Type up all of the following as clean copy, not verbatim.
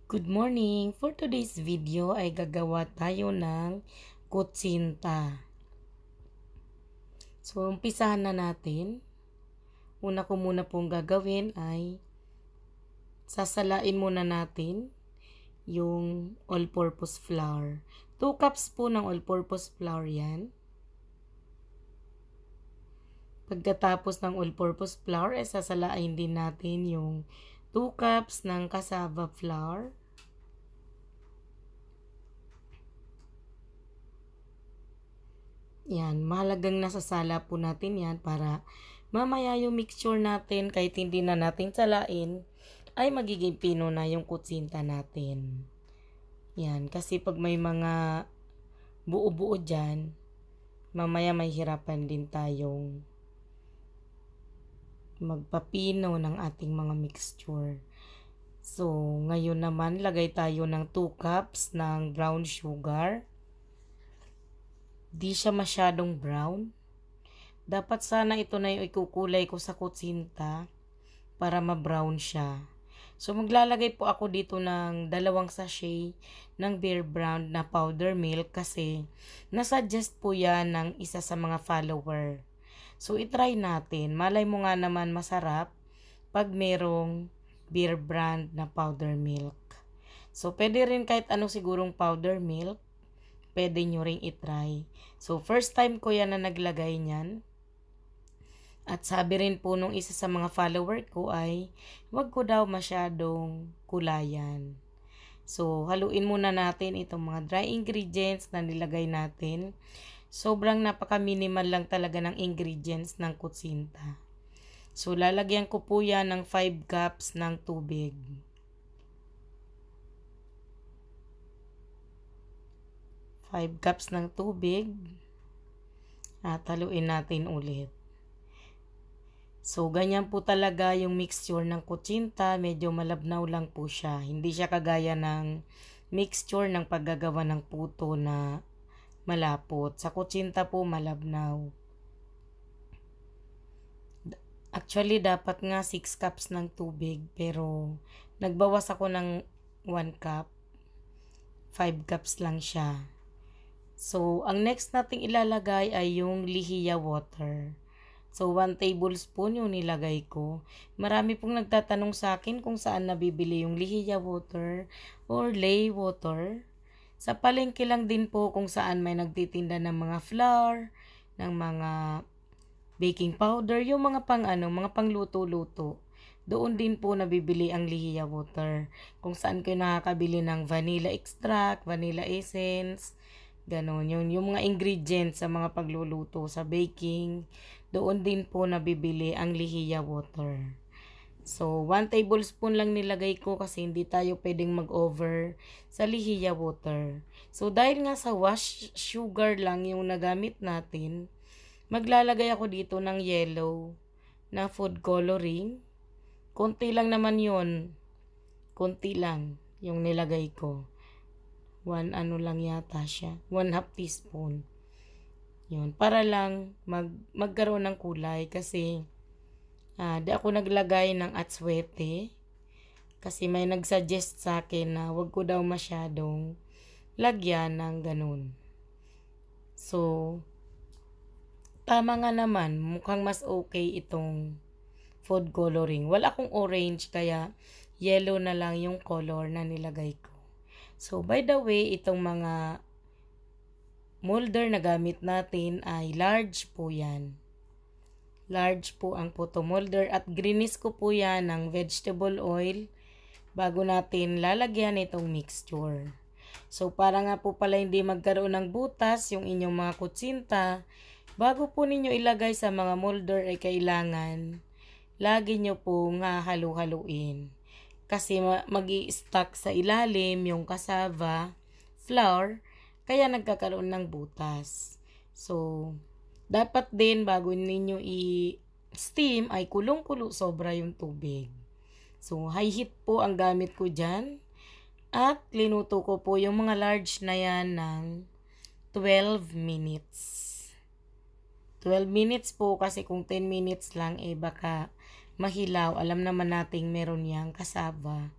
Good morning! For today's video ay gagawa tayo ng kutsinta. So, umpisahan na natin. Una ko muna pong gagawin ay sasalain muna natin yung all-purpose flour. 2 cups po ng all-purpose flour yan. Pagkatapos ng all-purpose flour, ay sasalain din natin yung 2 cups ng cassava flour. Yan, mahalagang nasasala po natin yan para mamaya yung mixture natin kahit hindi na natin salain ay magiging pino na yung kutsinta natin. Yan, kasi pag may mga buo-buo dyan, mamaya may hirapan din tayong magpapino ng ating mga mixture. So, ngayon naman lagay tayo ng 2 cups ng brown sugar. Di siya masyadong brown. Dapat sana ito na yung ikukulay ko sa kutsinta para ma-brown siya. So, maglalagay po ako dito ng 2 sachet ng Bear Brand na powder milk kasi nasuggest po yan ng isa sa mga follower. So, itry natin. Malay mo nga naman masarap pag merong Bear Brand na powder milk. So, pwede rin kahit anong sigurong powder milk. Pwede nyo ring itry. So, first time ko yan na naglagay niyan. At sabi rin po nung isa sa mga follower ko ay, wag ko daw masyadong kulayan. So, haluin muna natin itong mga dry ingredients na nilagay natin. Sobrang napaka-minimal lang talaga ng ingredients ng kutsinta. So, lalagyan ko po yan ng 5 cups ng tubig. 5 cups ng tubig at haluin natin ulit. So, ganyan po talaga yung mixture ng kutsinta. Medyo malabnaw lang po siya. Hindi siya kagaya ng mixture ng paggagawa ng puto na malapot. Sa kutsinta po malabnaw. Actually, dapat nga 6 cups ng tubig. Pero, nagbawas ako ng 1 cup. 5 cups lang siya. So, ang next nating ilalagay ay yung lihiya water. So, 1 tablespoon yung nilagay ko. Marami pong nagtatanong sa akin kung saan nabibili yung lihiya water or lay water. Sa palengke lang din po kung saan may nagtitinda ng mga flour, ng mga baking powder, yung mga mga pangluto-luto. Doon din po nabibili ang lihiya water. Kung saan kayo nakakabili ng vanilla extract, vanilla essence, ganon, yung mga ingredients sa mga pagluluto, sa baking, doon din po nabibili ang lihiya water. So, 1 tablespoon lang nilagay ko kasi hindi tayo pwedeng mag-over sa lihiya water. So, dahil nga sa wash sugar lang yung nagamit natin, maglalagay ako dito ng yellow na food coloring. Konti lang naman yun. Konti lang yung nilagay ko. 1 lang yata siya. 1/2 teaspoon. Yun. Para lang magkaroon ng kulay kasi di ako naglagay ng atswete. Kasi may nagsuggest sa akin na wag ko daw masyadong lagyan ng ganun. So, tama nga naman. Mukhang mas okay itong food coloring. Wala akong orange kaya yellow na lang yung color na nilagay ko. So, by the way, itong mga molder na gamit natin ay large po yan. Large po ang photo molder at greenish ko po yan ng vegetable oil bago natin lalagyan itong mixture. So, para nga po pala hindi magkaroon ng butas yung inyong mga kutsinta, bago po ninyo ilagay sa mga molder ay kailangan lagi nyo pong halu-haluin. Kasi mag-i-stuck sa ilalim yung cassava flour, kaya nagkakaroon ng butas. So, dapat din bago ninyo i-steam ay kulong-kulo sobra yung tubig. So, high heat po ang gamit ko dyan. At linuto ko po yung mga large na yan ng 12 minutes. 12 minutes po kasi kung 10 minutes lang baka mahilaw. Alam naman nating meron yang cassava.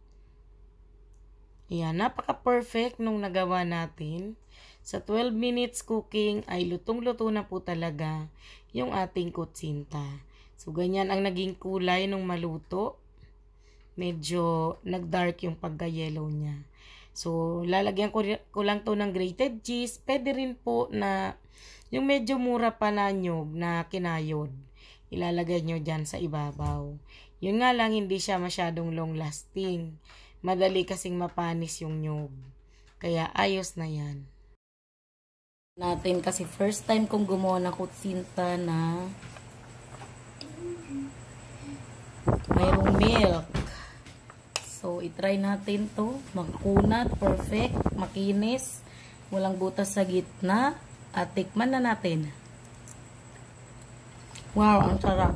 Ayan, napaka-perfect nung nagawa natin. Sa 12 minutes cooking ay lutong-luto na po talaga yung ating kutsinta. So, ganyan ang naging kulay nung maluto. Medyo nag-dark yung pagka-yellow niya. So, lalagyan ko lang to ng grated cheese. Pwede rin po na yung medyo mura pa na nyog na kinayod. Ilalagay nyo dyan sa ibabaw. Yun nga lang, hindi siya masyadong long lasting. Madali kasing mapanis yung nyog. Kaya ayos na yan. Natin kasi first time kong gumawa ng kutsinta na mayroong milk. So, itry natin to. Magkunat, perfect, makinis, walang butas sa gitna. At tikman na natin. Wow, ang sarap.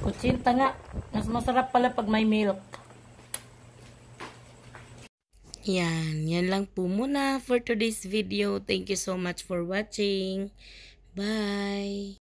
Kutsinta nga. Mas masarap pala pag may milk. Yan lang po muna for today's video. Thank you so much for watching. Bye!